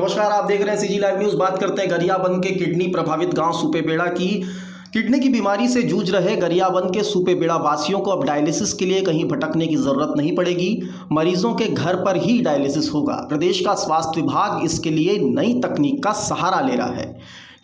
नमस्कार, आप देख रहे हैं सीजी लाइव न्यूज। बात करते हैं गरियाबंद के किडनी प्रभावित गांव सुपेबेड़ा की। किडनी की बीमारी से जूझ रहे गरियाबंद के सुपेबेड़ा वासियों को अब डायलिसिस के लिए कहीं भटकने की जरूरत नहीं पड़ेगी। मरीजों के घर पर ही डायलिसिस होगा। प्रदेश का स्वास्थ्य विभाग इसके लिए नई तकनीक का सहारा ले रहा है।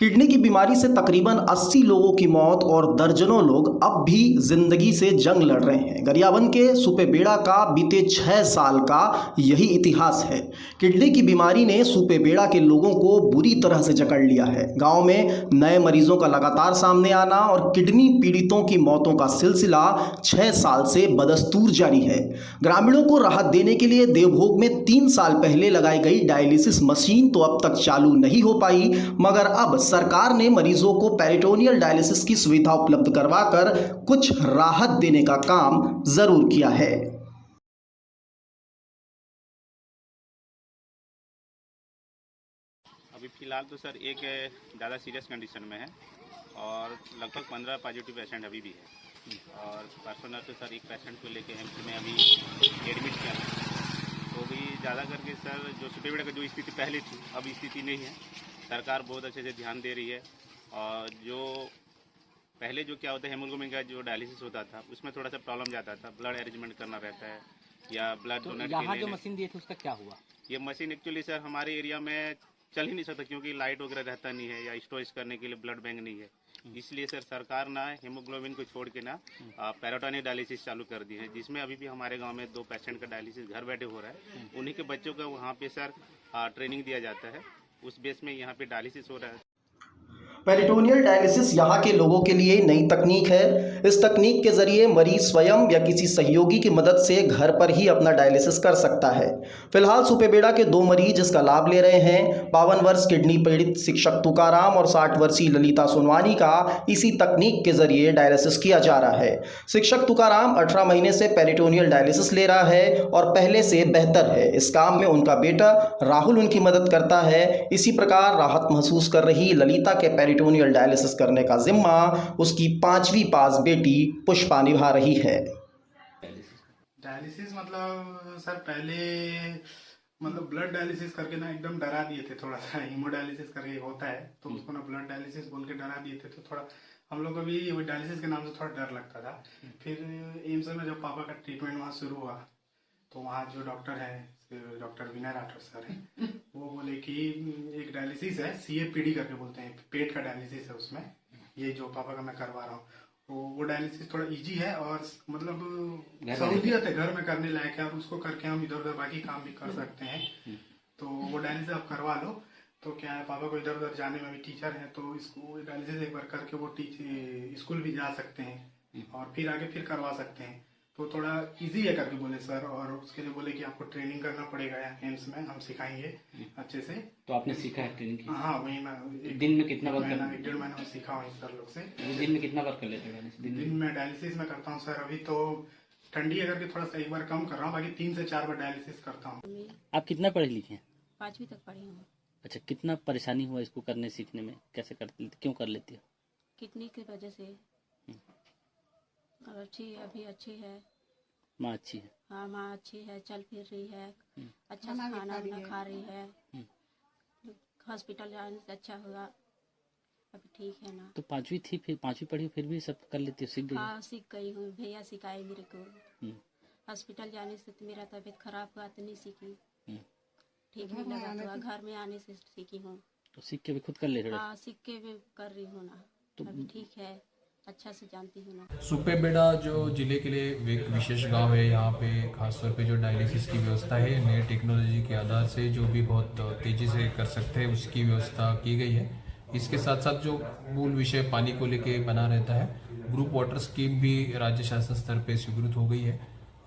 किडनी की बीमारी से तकरीबन 80 लोगों की मौत और दर्जनों लोग अब भी जिंदगी से जंग लड़ रहे हैं। गरियाबंद के सुपेबेड़ा का बीते 6 साल का यही इतिहास है। किडनी की बीमारी ने सुपेबेड़ा के लोगों को बुरी तरह से जकड़ लिया है। गांव में नए मरीजों का लगातार सामने आना और किडनी पीड़ितों की मौतों का सिलसिला 6 साल से बदस्तूर जारी है। ग्रामीणों को राहत देने के लिए देवभोग में 3 साल पहले लगाई गई डायलिसिस मशीन तो अब तक चालू नहीं हो पाई, मगर अब सरकार ने मरीजों को पेरिटोनियल डायलिसिस की सुविधा उपलब्ध करवाकर कुछ राहत देने का काम जरूर किया है। अभी फ़िलहाल तो सर एक ज़्यादा सीरियस कंडीशन में है और लगभग 15 पॉजिटिव पेशेंट अभी भी है। और परसों तो सर एक पेशेंट को लेके एम्स में अभी एडमिट किया है। तो भी ज़्यादा करके सर जो सुपेबेड़ा की जो स्थिति पहले थी अब स्थिति नहीं है। सरकार बहुत अच्छे से ध्यान दे रही है। और जो पहले जो क्या होता है हेमोग्लोबिन का जो डायलिसिस होता था उसमें थोड़ा सा प्रॉब्लम जाता था, ब्लड अरेंजमेंट करना रहता है या ब्लड तो डोनर यहाँ जो मशीन दी थी उसका क्या हुआ? ये मशीन एक्चुअली सर हमारे एरिया में चल ही नहीं सकता क्योंकि लाइट वगैरह रहता नहीं है या स्टोरेज करने के लिए ब्लड बैंक नहीं है। इसलिए सर सरकार ना हेमोग्लोबिन को छोड़ के ना पेरिटोनियल डायलिसिस चालू कर दी है, जिसमें अभी भी हमारे गांव में 2 पेशेंट का डायलिसिस घर बैठे हो रहा है। उन्हीं के बच्चों का वहाँ पे सर ट्रेनिंग दिया जाता है, उस बेस में यहाँ पे डायलिसिस हो रहा है। पेरिटोनियल डायलिसिस यहाँ के लोगों के लिए नई तकनीक है। इस तकनीक के जरिए मरीज स्वयं या किसी सहयोगी की मदद से घर पर ही अपना डायलिसिस कर सकता है। फिलहाल सुपेबेड़ा के 2 मरीज इसका लाभ ले रहे हैं। 52 वर्ष किडनी पीड़ित शिक्षक तुकाराम और 60 वर्षीय ललिता सोनवानी का इसी तकनीक के जरिए डायलिसिस किया जा रहा है। शिक्षक तुकाराम 18 महीने से पेरिटोनियल डायलिसिस ले रहा है और पहले से बेहतर है। इस काम में उनका बेटा राहुल उनकी मदद करता है। इसी प्रकार राहत महसूस कर रही ललिता के पेरिटोनियल डायलिसिस करने का जिम्मा उसकी 5वीं पास बेटी पुष्पा निभा रही है। डायलिसिस मतलब सर पहले मतलब ब्लड डायलिसिस करके ना एकदम डरा दिए थे। थोड़ा सा हीमोडायलिसिस करके होता है तो उसको ना ब्लड डायलिसिस बोल के डरा दिए थे, तो थोड़ा हम लोग को भी वो डायलिसिस के नाम से थोड़ा डर लगता था। फिर एम्स में जब पापा का ट्रीटमेंट वहाँ शुरू हुआ तो वहाँ जो डॉक्टर है डॉक्टर विनय राठौर सर है, वो बोले कि एक डायलिसिस है CAPD करके बोलते हैं, पेट का डायलिसिस है। उसमें ये जो पापा का मैं करवा रहा हूँ वो डायलिसिस थोड़ा इजी है और मतलब सहूलियत है, घर में करने लायक है और उसको करके हम इधर उधर बाकी काम भी कर सकते हैं। तो वो डायलिसिस आप करवा लो तो क्या है, पापा को इधर उधर जाने में भी टीचर है तो इसको डायलिसिस एक बार करके वो स्कूल भी जा सकते हैं और फिर आगे फिर करवा सकते हैं। तो थोड़ा इजी है करके बोले सर, और उसके लिए बोले कि आपको ट्रेनिंग करना पड़ेगा एम्स में, हम सिखाएंगे अच्छे से। तो आपने सीखा है ट्रेनिंग की? हाँ, वही मैं दिन में कितना बार 1.5 महीना में सीखा हूँ सर लोग से। दिन में कितना बार कर लेते हैं? दिन में डायलिसिस में करता हूँ सर। अभी तो ठंडी है करके थोड़ा सा एक बार कम कर रहा हूँ, बाकी 3 से 4 बार डायलिसिस करता हूँ। आप कितना पढ़े लिखे हैं? 5वीं तक पढ़ी हूँ। अच्छा, कितना परेशानी हुआ इसको करने सीखने में? कैसे करते, क्यों कर लेती हो? किडनी की वजह से। और अभी अच्छी है। माँ अच्छी है? हाँ, माँ अच्छी है, चल फिर रही है, अच्छा से खाना वाना खा रही है, हॉस्पिटल जाने से अच्छा हुआ, अभी ठीक है ना। तो 5वीं थी, फिर 5वीं पढ़ी फिर भी सब कर लेती हो? सीख गई? हाँ, सीख गई हूँ, भैया सिखाए मेरे को। हॉस्पिटल जाने से तो मेरा तबीयत खराब हुआ तो नहीं सीखी, ठीक नहीं लगा तो घर में आने से सीखी हूँ। तो सीख के भी खुद कर ले रहे हो? हाँ, सीख के भी कर रही हूँ ना, अभी ठीक है, अच्छा से जानती हूँ ना। सुपेबेड़ा जो जिले के लिए एक विशेष गांव है, यहाँ पे खासतौर पे जो डायलिसिस की व्यवस्था है नई टेक्नोलॉजी के आधार से जो भी बहुत तेज़ी से कर सकते हैं उसकी व्यवस्था की गई है। इसके साथ साथ जो मूल विषय पानी को लेके बना रहता है, ग्रुप वाटर स्कीम भी राज्य शासन स्तर पे स्वीकृत हो गई है।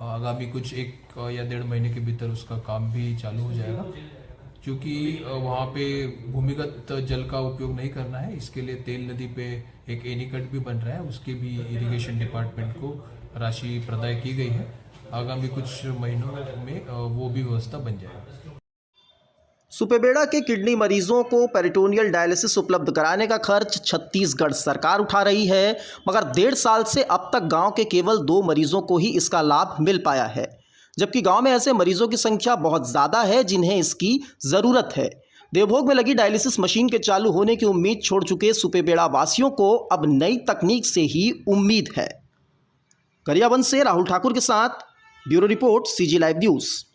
आगामी कुछ 1 या 1.5 महीने के भीतर उसका काम भी चालू हो जाएगा। क्योंकि वहाँ पे भूमिगत जल का उपयोग नहीं करना है, इसके लिए तेल नदी पे एक एनीकट भी बन रहा है, उसके भी इरिगेशन डिपार्टमेंट को राशि प्रदान की गई है। आगामी कुछ महीनों में वो भी व्यवस्था बन जाएगी। सुपेबेड़ा के किडनी मरीजों को पेरिटोनियल डायलिसिस उपलब्ध कराने का खर्च छत्तीसगढ़ सरकार उठा रही है, मगर 1.5 साल से अब तक गांव के केवल 2 मरीजों को ही इसका लाभ मिल पाया है, जबकि गांव में ऐसे मरीजों की संख्या बहुत ज़्यादा है जिन्हें इसकी ज़रूरत है। देवभोग में लगी डायलिसिस मशीन के चालू होने की उम्मीद छोड़ चुके सुपेबेड़ा वासियों को अब नई तकनीक से ही उम्मीद है। गरियाबंद से राहुल ठाकुर के साथ bureau report CG live news.